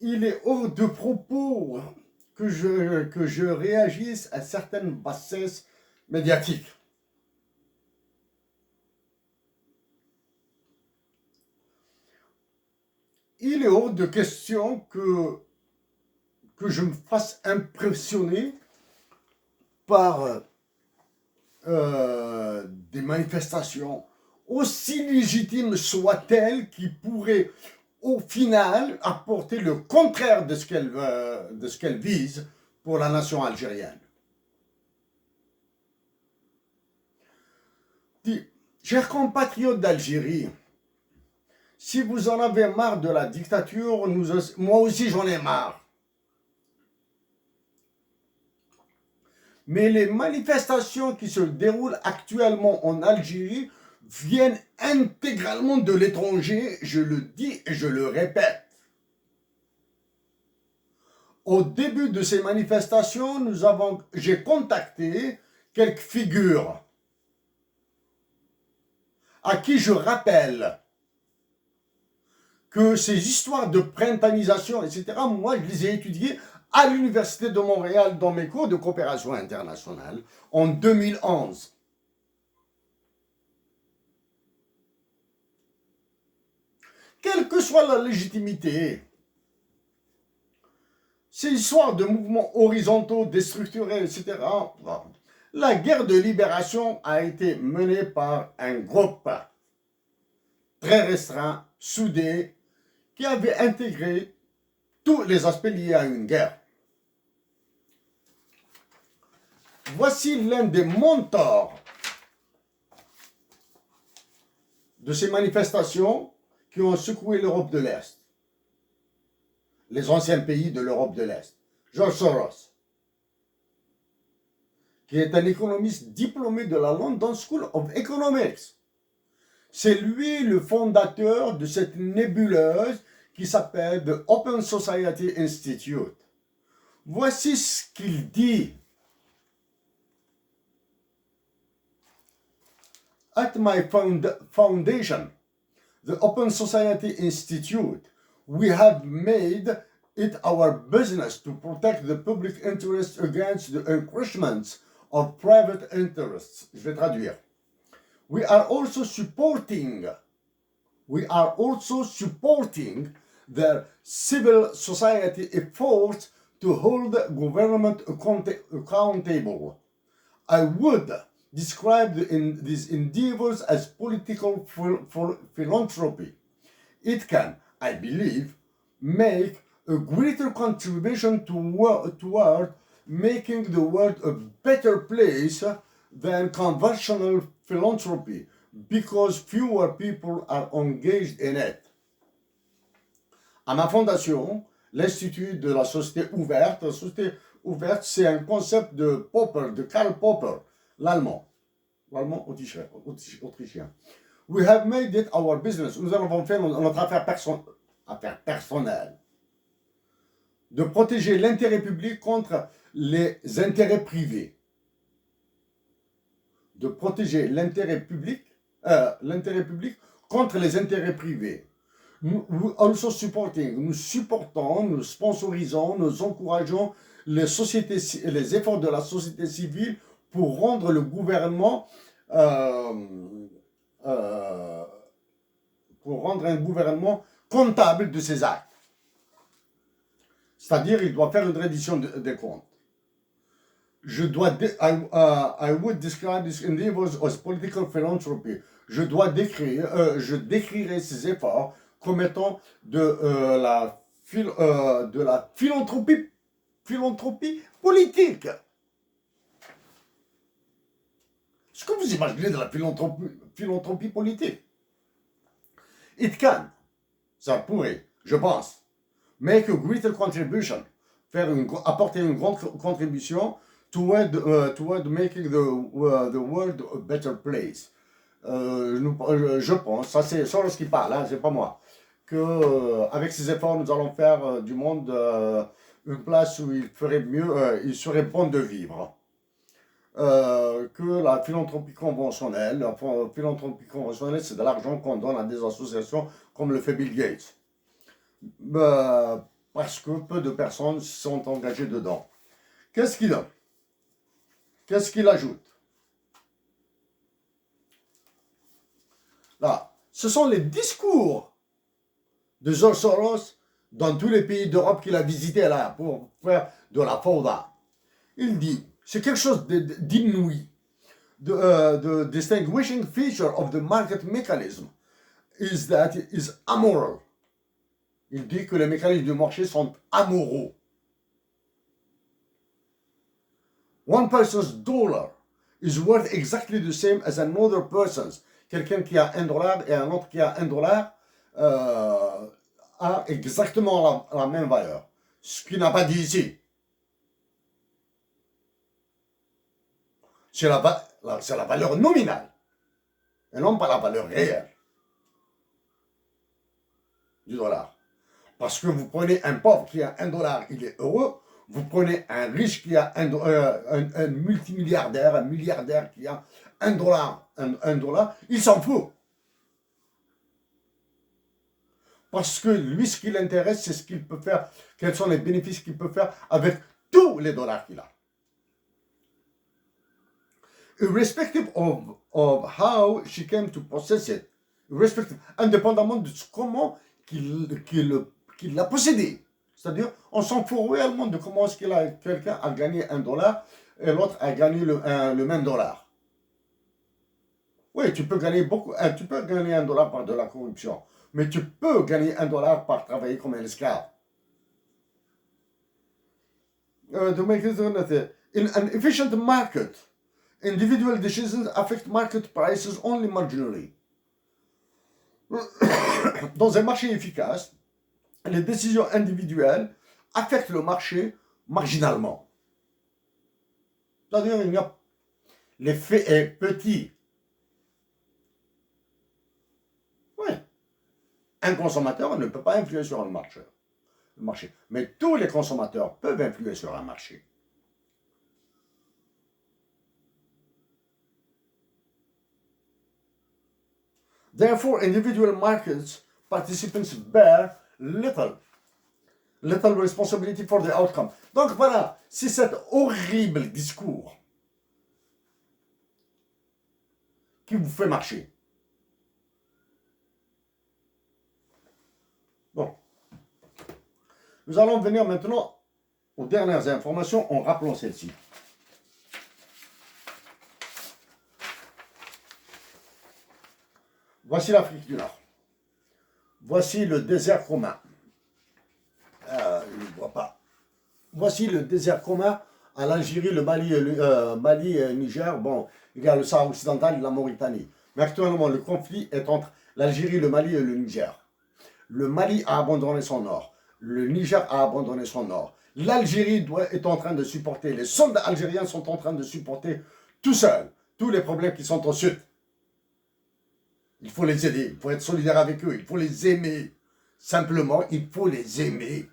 il est hors de propos que je réagisse à certaines bassesses médiatiques. Il est hors de question que je me fasse impressionner par des manifestations, aussi légitimes soient-elles, qui pourraient au final apporter le contraire de ce qu'elle vise pour la nation algérienne. Chers compatriotes d'Algérie, si vous en avez marre de la dictature, moi aussi j'en ai marre. Mais les manifestations qui se déroulent actuellement en Algérie viennent intégralement de l'étranger, je le dis et je le répète. Au début de ces manifestations, j'ai contacté quelques figures à qui je rappelle que ces histoires de printempisation, etc., moi, je les ai étudiées à l'Université de Montréal dans mes cours de coopération internationale en 2011. Quelle que soit la légitimité, ces histoires de mouvements horizontaux, déstructurés, etc., la guerre de libération a été menée par un groupe très restreint, soudé, qui avait intégré tous les aspects liés à une guerre. Voici l'un des mentors de ces manifestations qui ont secoué l'Europe de l'Est, les anciens pays de l'Europe de l'Est, George Soros, qui est un économiste diplômé de la London School of Economics. C'est lui le fondateur de cette nébuleuse qui s'appelle The Open Society Institute. Voici ce qu'il dit. At my foundation, the Open Society Institute, we have made it our business to protect the public interest against the encroachments of private interests. Je vais traduire. We are also supporting their civil society efforts to hold government accountable. I would describe these endeavors as political philanthropy. It can, I believe, make a greater contribution toward making the world a better place than conventional philanthropy, because fewer people are engaged in it. À ma fondation, l'Institut de la Société Ouverte, la Société Ouverte, c'est un concept de Popper, de Karl Popper, l'allemand autrichien. We have made it our business. Nous avons fait notre affaire personnelle de protéger l'intérêt public contre les intérêts privés. De protéger l'intérêt public contre les intérêts privés. Nous supportons, nous sponsorisons, nous encourageons les efforts de la société civile pour rendre le gouvernement comptable de ses actes. C'est-à-dire, il doit faire une reddition des comptes. I would describe these endeavors as political philanthropy. Je décrirais ces efforts comme étant de la philanthropie politique. Est-ce que vous imaginez de la philanthropie politique? It can, ça pourrait, je pense, make a greater contribution, apporter une grande contribution toward making the world a better place. Je pense, ça c'est Soros qui parle, hein, c'est pas moi, que avec ces efforts nous allons faire du monde une place où il serait bon de vivre. Que la philanthropie conventionnelle, c'est de l'argent qu'on donne à des associations comme le fait Bill Gates. parce que peu de personnes sont engagées dedans. Qu'est-ce qu'il donne? Qu'est-ce qu'il ajoute? Là, ce sont les discours de George Soros dans tous les pays d'Europe qu'il a visités là pour faire de la fauda. Il dit, c'est quelque chose d'inouï. The distinguishing feature of the market mechanism is that it is amoral. Il dit que les mécanismes du marché sont amoraux. One person's dollar is worth exactly the same as another person's. Quelqu'un qui a $1 et un autre qui a $1 a exactement la même valeur. Ce qu'il n'a pas dit ici. C'est la valeur nominale et non pas la valeur réelle du dollar. Parce que vous prenez un pauvre qui a $1, il est heureux. Vous prenez un riche qui a un multimilliardaire, un milliardaire qui a $1, il s'en fout. Parce que lui, ce qui l'intéresse, c'est ce qu'il peut faire, quels sont les bénéfices qu'il peut faire avec tous les dollars qu'il a. Irrespective of how she came to possess it, indépendamment de comment qu'il l'a possédé. C'est-à-dire, on s'en fout réellement de comment est-ce quelqu'un a gagné $1 et l'autre a gagné le même dollar. Oui, tu peux gagner $1 par de la corruption, mais tu peux gagner $1 par travailler comme un esclave. To make it in an efficient market, individual decisions affect market prices only marginally. Dans un marché efficace, les décisions individuelles affectent le marché marginalement. C'est-à-dire, l'effet est petit. Oui. Un consommateur ne peut pas influer sur le marché. Mais tous les consommateurs peuvent influer sur un marché. Therefore, individual markets participants bear little responsibility for the outcome. Donc voilà, c'est cet horrible discours qui vous fait marcher. Bon. Nous allons venir maintenant aux dernières informations en rappelant celles-ci. Voici l'Afrique du Nord. Voici le désert commun. Je ne vois pas. Voici le désert commun à l'Algérie, le Mali et le Niger. Bon, il y a le Sahara occidental et la Mauritanie. Mais actuellement, le conflit est entre l'Algérie, le Mali et le Niger. Le Mali a abandonné son nord. Le Niger a abandonné son nord. L'Algérie est en train de supporter, les soldats algériens sont en train de supporter tout seuls tous les problèmes qui sont au sud. Il faut les aider, il faut être solidaire avec eux, il faut les aimer. Simplement, il faut les aimer.